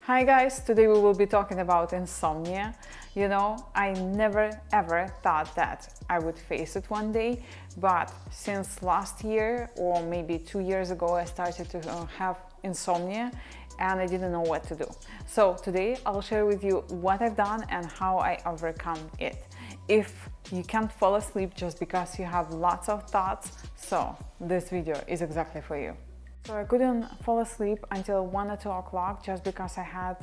Hi guys, today we will be talking about insomnia. You know, I never ever thought that I would face it one day, but since last year or maybe 2 years ago I started to have insomnia and I didn't know what to do. So today I'll share with you what I've done and how I overcome it. If you can't fall asleep just because you have lots of thoughts, so this video is exactly for you. So I couldn't fall asleep until 1 or 2 o'clock just because I had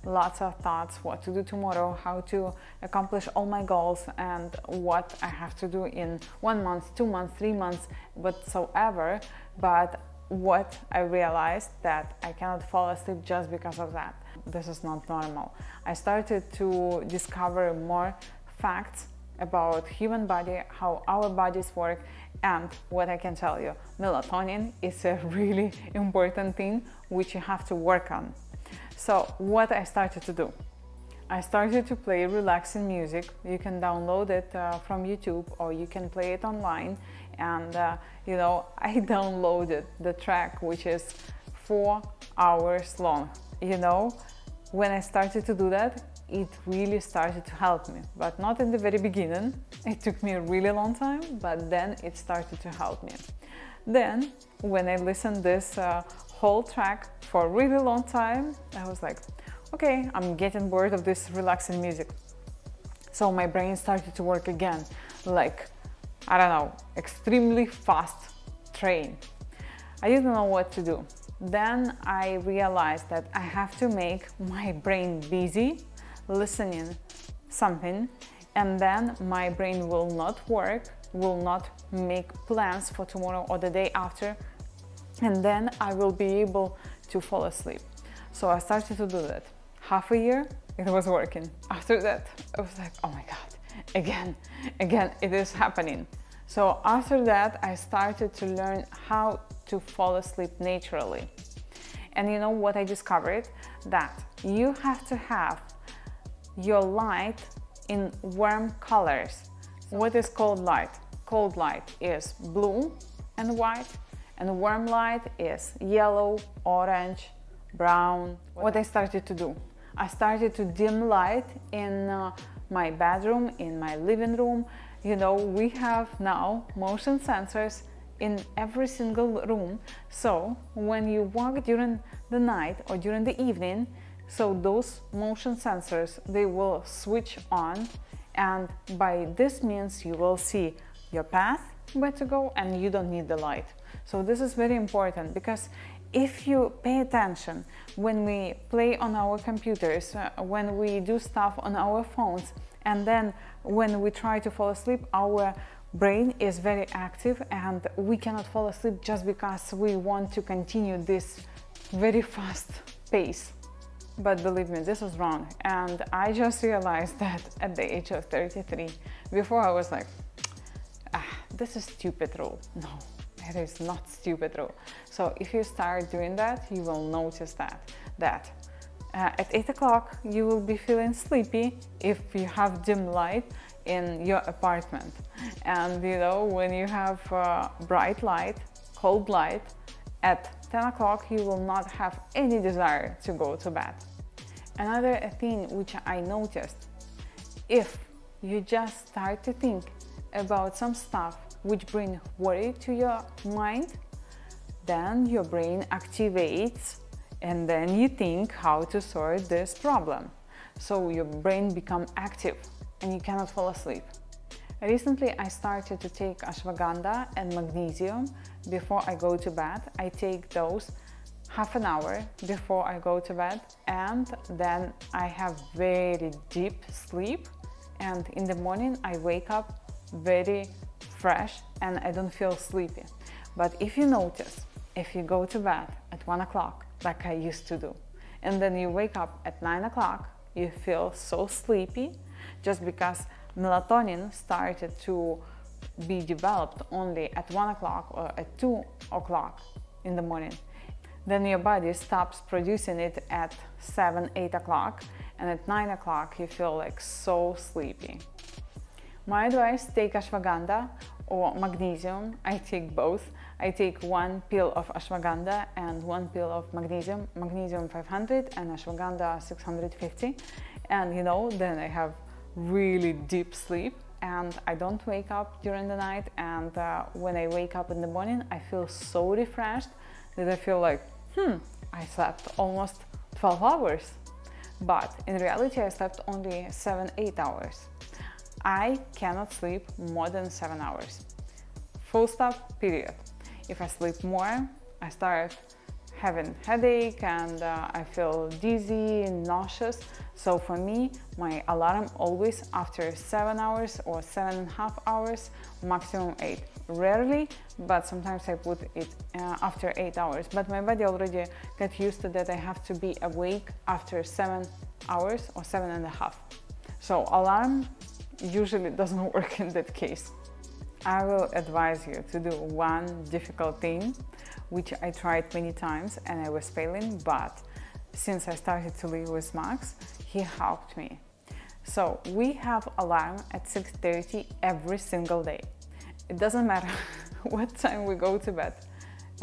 lots of thoughts what to do tomorrow, how to accomplish all my goals and what I have to do in 1 month, 2 months, 3 months, whatsoever. But what I realized that I cannot fall asleep just because of that. This is not normal. I started to discover more facts about human body, how our bodies work, and what I can tell you, melatonin is a really important thing which you have to work on. So what I started to do, I started to play relaxing music. You can download it from YouTube or you can play it online, and you know, I downloaded the track which is 4 hours long. You know, when I started to do that, it really started to help me, but not in the very beginning. It took me a really long time, but then it started to help me. Then when I listened this whole track for a really long time, I was like, okay, I'm getting bored of this relaxing music. So my brain started to work again, like, I don't know, extremely fast train. I didn't know what to do. Then I realized that I have to make my brain busy listening something, and then my brain will not work, will not make plans for tomorrow or the day after, and then I will be able to fall asleep. So I started to do that. Half a year, it was working. After that, I was like, oh my God, again, it is happening. So after that, I started to learn how to fall asleep naturally. And you know what I discovered? That you have to have your light in warm colors. What is cold light? Cold light is blue and white, and warm light is yellow, orange, brown. What I started to do, I started to dim light in my bedroom, in my living room. You know, we have now motion sensors in every single room, so when you walk during the night or during the evening, so those motion sensors, they will switch on, and by this means you will see your path where to go and you don't need the light. So this is very important, because if you pay attention when we play on our computers, when we do stuff on our phones, and then when we try to fall asleep, our brain is very active and we cannot fall asleep just because we want to continue this very fast pace. But believe me, this is wrong, and I just realized that at the age of 33. Before I was like, this is stupid rule. No, it is not stupid rule. So if you start doing that, you will notice that at 8 o'clock you will be feeling sleepy if you have dim light in your apartment. And you know, when you have bright light, cold light, at 10 o'clock you will not have any desire to go to bed. Another thing which I noticed, if you just start to think about some stuff which bring worry to your mind, then your brain activates and then you think how to solve this problem. So your brain becomes active and you cannot fall asleep. Recently I started to take ashwagandha and magnesium before I go to bed. I take those half an hour before I go to bed, and then I have very deep sleep, and in the morning I wake up very fresh and I don't feel sleepy. But if you notice, if you go to bed at 1 o'clock like I used to do, and then you wake up at 9 o'clock, you feel so sleepy just because melatonin started to be developed only at 1 o'clock or at 2 o'clock in the morning. Then your body stops producing it at 7, 8 o'clock, and at 9 o'clock you feel like so sleepy. My advice, take ashwagandha or magnesium. I take both. I take 1 pill of ashwagandha and 1 pill of magnesium, magnesium 500 and ashwagandha 650, and then I have really deep sleep and I don't wake up during the night, and when I wake up in the morning I feel so refreshed that I feel like I slept almost 12 hours. But in reality I slept only 7-8 hours. I cannot sleep more than 7 hours. Full stop, period. If I sleep more, I start having headache and I feel dizzy, nauseous. So for me, my alarm always after 7 hours or 7.5 hours, maximum 8. Rarely, but sometimes I put it after 8 hours. But my body already got used to that I have to be awake after 7 hours or 7.5. So alarm usually doesn't work in that case. I will advise you to do one difficult thing, which I tried many times and I was failing, but since I started to live with Max, he helped me. So we have alarm at 6:30 every single day. It doesn't matter what time we go to bed,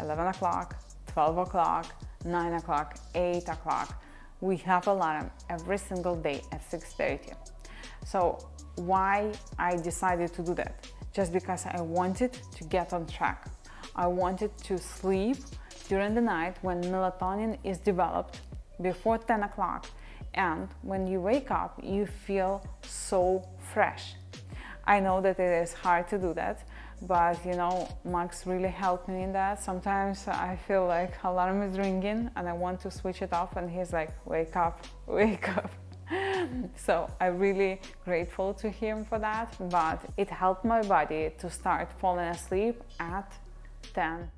11 o'clock, 12 o'clock, 9 o'clock, 8 o'clock. We have alarm every single day at 6:30. So why I decided to do that? Just because I wanted to get on track. I wanted to sleep during the night when melatonin is developed before 10 o'clock. And when you wake up, you feel so fresh. I know that it is hard to do that, but Max really helped me in that. Sometimes I feel like alarm is ringing and I want to switch it off and he's like, wake up, wake up. So I'm really grateful to him for that, but it helped my body to start falling asleep at 10